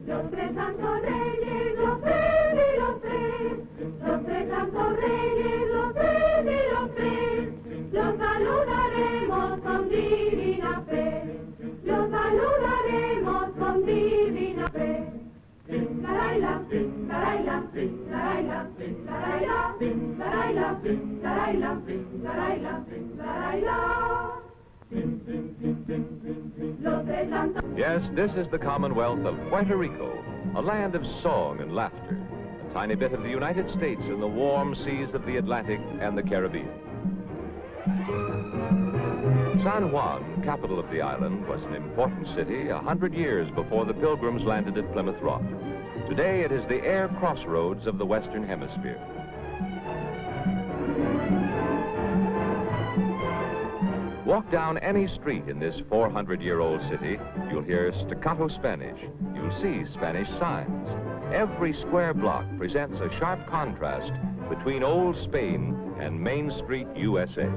Los tres santos reyes, los tres y los tres. Los tres santos reyes, los tres y los tres. Los saludaremos con divina fe. Los saludaremos con divina fe. Taraila, taraila, taraila, taraila, taraila, taraila, taraila, taraila. Yes, this is the Commonwealth of Puerto Rico, a land of song and laughter, a tiny bit of the United States in the warm seas of the Atlantic and the Caribbean. San Juan, capital of the island, was an important city 100 years before the Pilgrims landed at Plymouth Rock. Today it is the air crossroads of the Western Hemisphere. Walk down any street in this 400-year-old city, you'll hear staccato Spanish. You'll see Spanish signs. Every square block presents a sharp contrast between old Spain and Main Street, USA.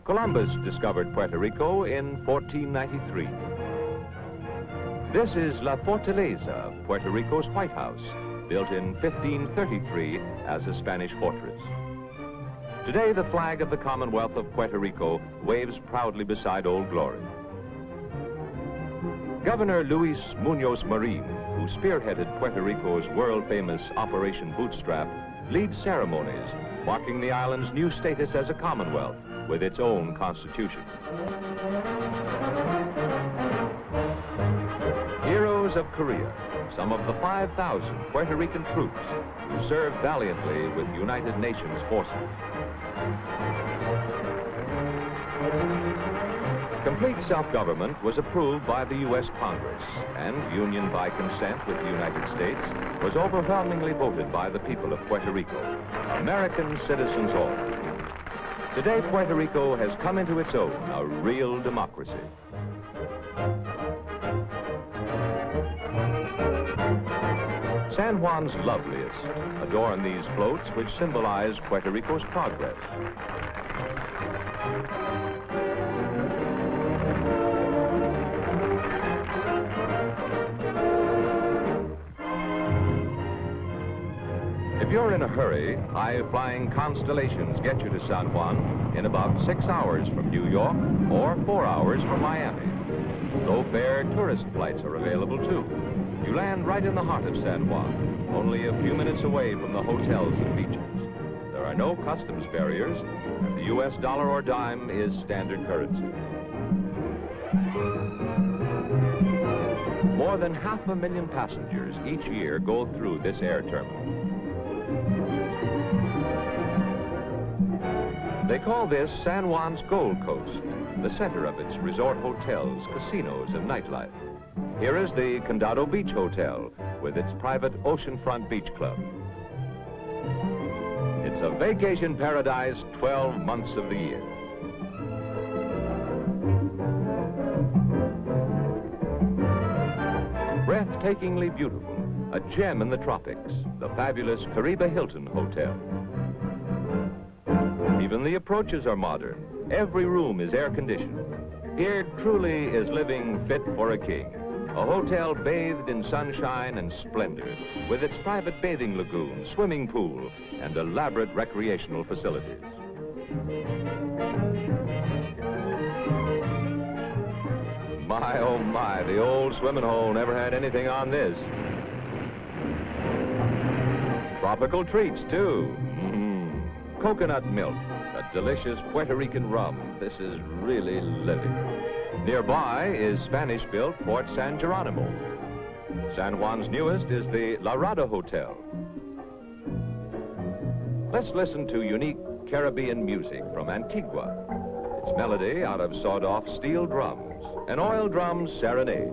Columbus discovered Puerto Rico in 1493. This is La Fortaleza, Puerto Rico's White House, built in 1533 as a Spanish fortress. Today, the flag of the Commonwealth of Puerto Rico waves proudly beside Old Glory. Governor Luis Muñoz Marin, who spearheaded Puerto Rico's world-famous Operation Bootstrap, leads ceremonies marking the island's new status as a Commonwealth with its own constitution. Heroes of Korea, some of the 5,000 Puerto Rican troops who served valiantly with United Nations forces. Complete self-government was approved by the U.S. Congress, and union by consent with the United States was overwhelmingly voted by the people of Puerto Rico, American citizens all. Today, Puerto Rico has come into its own, a real democracy. San Juan's loveliest adorn these floats which symbolize Puerto Rico's progress. If you're in a hurry, high-flying Constellations get you to San Juan in about 6 hours from New York or 4 hours from Miami. Low-fare tourist flights are available too. You land right in the heart of San Juan, only a few minutes away from the hotels and beaches. There are no customs barriers, and the U.S. dollar or dime is standard currency. More than 500,000 passengers each year go through this air terminal. They call this San Juan's Gold Coast, the center of its resort hotels, casinos, and nightlife. Here is the Condado Beach Hotel with its private oceanfront beach club. It's a vacation paradise 12 months of the year. Breathtakingly beautiful, a gem in the tropics, the fabulous Caribe Hilton Hotel. Even the approaches are modern. Every room is air-conditioned. Here truly is living fit for a king. A hotel bathed in sunshine and splendor, with its private bathing lagoon, swimming pool, and elaborate recreational facilities. My, oh my, the old swimming hole never had anything on this. Tropical treats, too. Coconut milk, a delicious Puerto Rican rum. This is really living. Nearby is Spanish-built Fort San Geronimo. San Juan's newest is the La Rada Hotel. Let's listen to unique Caribbean music from Antigua. Its melody out of sawed-off steel drums, an oil drum serenade.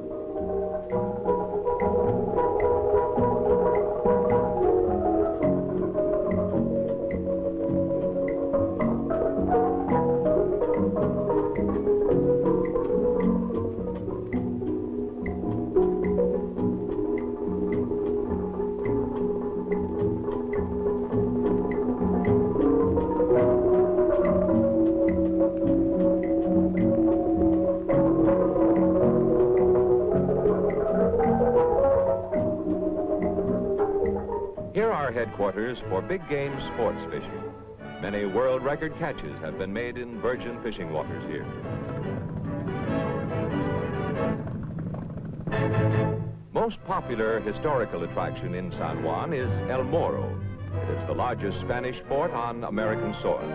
headquarters for big game sports fishing. Many world record catches have been made in virgin fishing waters here. Most popular historical attraction in San Juan is El Morro. It is the largest Spanish fort on American soil.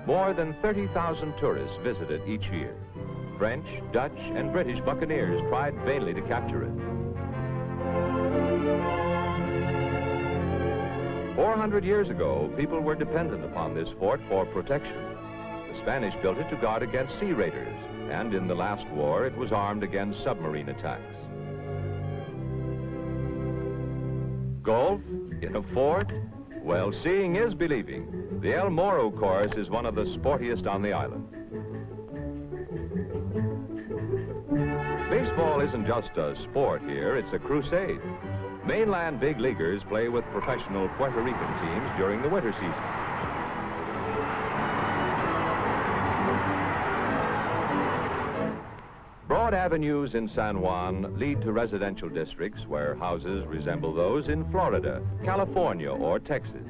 More than 30,000 tourists visit it each year. French, Dutch, and British buccaneers tried vainly to capture it. 400 years ago, people were dependent upon this fort for protection. The Spanish built it to guard against sea raiders, and in the last war, it was armed against submarine attacks. Golf in a fort? Well, seeing is believing. The El Morro course is one of the sportiest on the island. Baseball isn't just a sport here, it's a crusade. Mainland big leaguers play with professional Puerto Rican teams during the winter season. Broad avenues in San Juan lead to residential districts where houses resemble those in Florida, California, or Texas.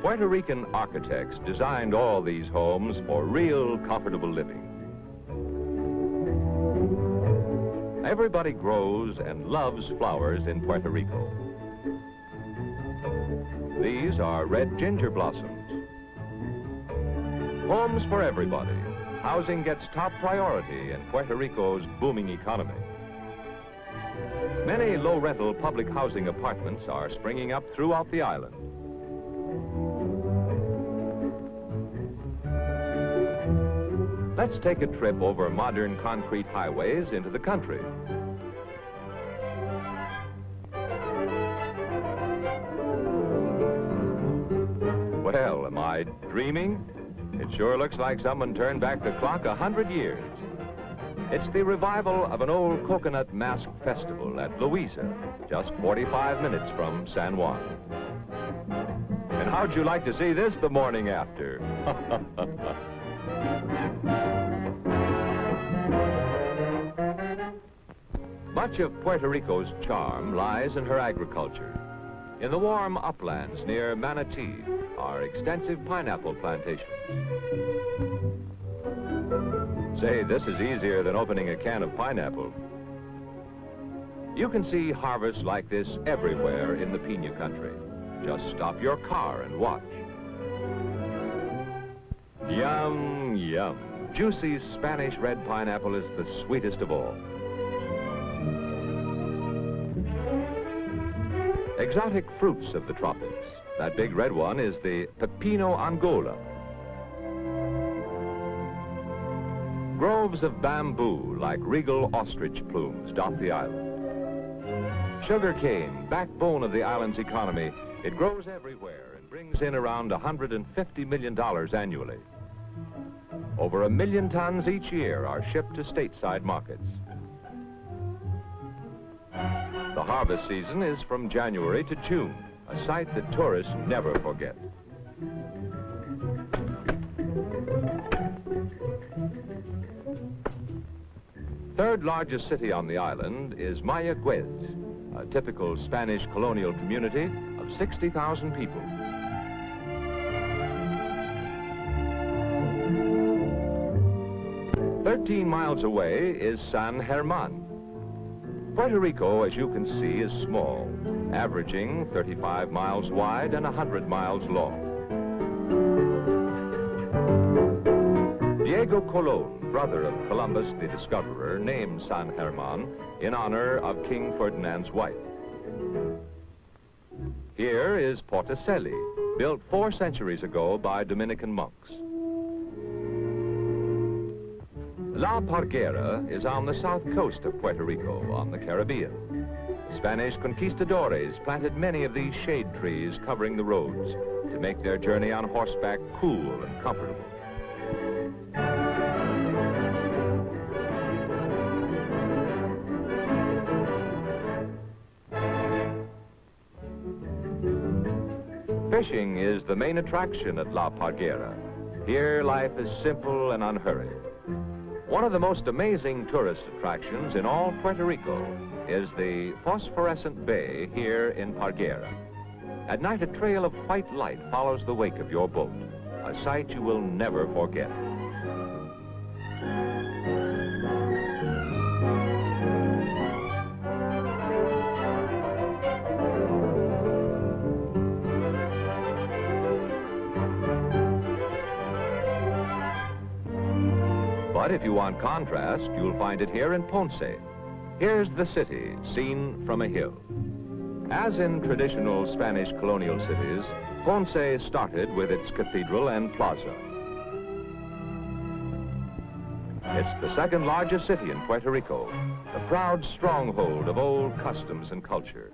Puerto Rican architects designed all these homes for real comfortable living. Everybody grows and loves flowers in Puerto Rico. These are red ginger blossoms. Homes for everybody. Housing gets top priority in Puerto Rico's booming economy. Many low-rental public housing apartments are springing up throughout the island. Let's take a trip over modern concrete highways into the country. Well, am I dreaming? It sure looks like someone turned back the clock 100 years. It's the revival of an old coconut mask festival at Louisa, just 45 minutes from San Juan. And how'd you like to see this the morning after? Much of Puerto Rico's charm lies in her agriculture. In the warm uplands near Manatee are extensive pineapple plantations. Say, this is easier than opening a can of pineapple. You can see harvests like this everywhere in the Piña country. Just stop your car and watch. Yum, yum. Juicy Spanish red pineapple is the sweetest of all. Exotic fruits of the tropics. That big red one is the Pepino Angola. Groves of bamboo like regal ostrich plumes dot the island. Sugar cane, backbone of the island's economy, it grows everywhere and brings in around $150 million annually. Over 1 million tons each year are shipped to stateside markets. The harvest season is from January to June, a sight that tourists never forget. Third largest city on the island is Mayagüez, a typical Spanish colonial community of 60,000 people. "13 miles away is San Germán. Puerto Rico, as you can see, is small, averaging 35 miles wide and 100 miles long. Diego Colón, brother of Columbus the discoverer, named San Germán in honor of King Ferdinand's wife. Here is Portacelli, built 4 centuries ago by Dominican monks. La Parguera is on the south coast of Puerto Rico, on the Caribbean. Spanish conquistadores planted many of these shade trees covering the roads to make their journey on horseback cool and comfortable. Fishing is the main attraction at La Parguera. Here, life is simple and unhurried. One of the most amazing tourist attractions in all Puerto Rico is the phosphorescent bay here in Parguera. At night, a trail of white light follows the wake of your boat, a sight you will never forget. But if you want contrast, you'll find it here in Ponce. Here's the city, seen from a hill. As in traditional Spanish colonial cities, Ponce started with its cathedral and plaza. It's the second largest city in Puerto Rico, the proud stronghold of old customs and culture,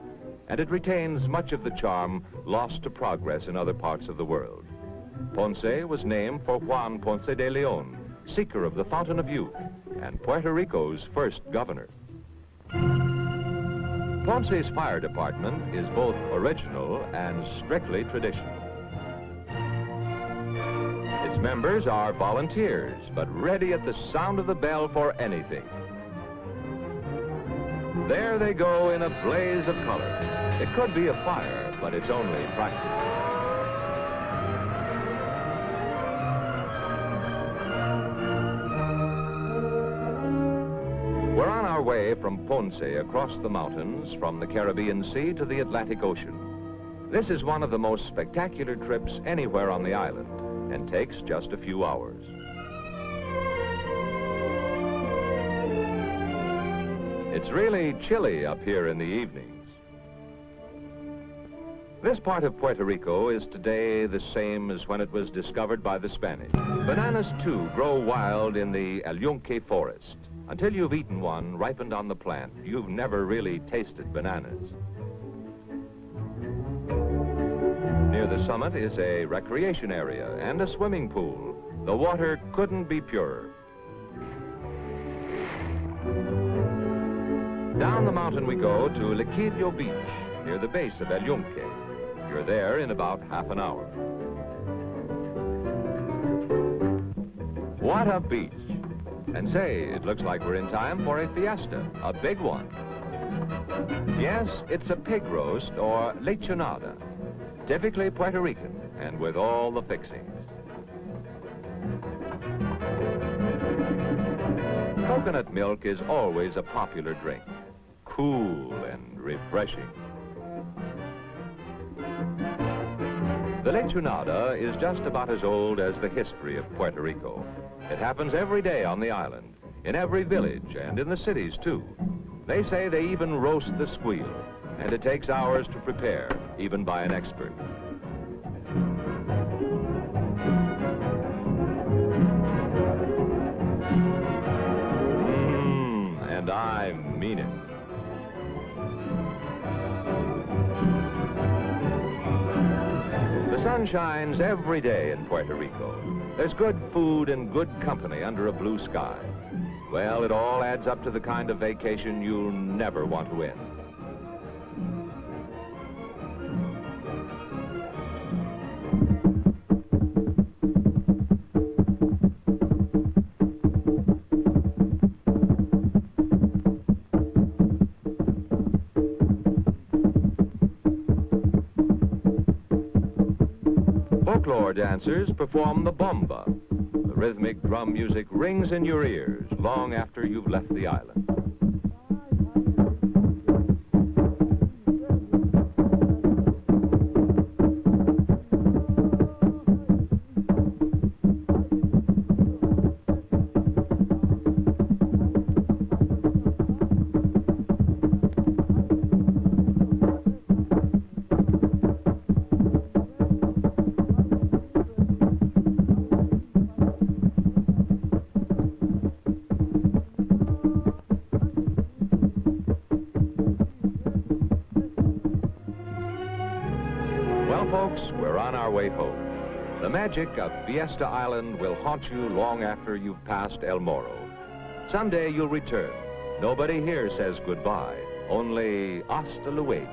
and it retains much of the charm lost to progress in other parts of the world. Ponce was named for Juan Ponce de Leon, seeker of the Fountain of Youth, and Puerto Rico's first governor. Ponce's fire department is both original and strictly traditional. Its members are volunteers, but ready at the sound of the bell for anything. There they go in a blaze of color. It could be a fire, but it's only practice. We're on our way from Ponce across the mountains, from the Caribbean Sea to the Atlantic Ocean. This is one of the most spectacular trips anywhere on the island, and takes just a few hours. It's really chilly up here in the evenings. This part of Puerto Rico is today the same as when it was discovered by the Spanish. Bananas, too, grow wild in the El Yunque forest. Until you've eaten one ripened on the plant, you've never really tasted bananas. Near the summit is a recreation area and a swimming pool. The water couldn't be purer. Down the mountain we go to Liquillo Beach, near the base of El Yunque. You're there in about half an hour. What a beach! And say, it looks like we're in time for a fiesta, a big one. Yes, it's a pig roast or lechonada, typically Puerto Rican and with all the fixings. Coconut milk is always a popular drink, cool and refreshing. The lechonada is just about as old as the history of Puerto Rico. It happens every day on the island, in every village, and in the cities, too. They say they even roast the squeal, and it takes hours to prepare, even by an expert. And I mean it. The sun shines every day in Puerto Rico. There's good food and good company under a blue sky. Well, it all adds up to the kind of vacation you'll never want to end. Folklore dancers perform the bomba. The rhythmic drum music rings in your ears long after you've left the island. Well, folks, we're on our way home. The magic of Fiesta Island will haunt you long after you've passed El Morro. Someday you'll return. Nobody here says goodbye, only hasta luego.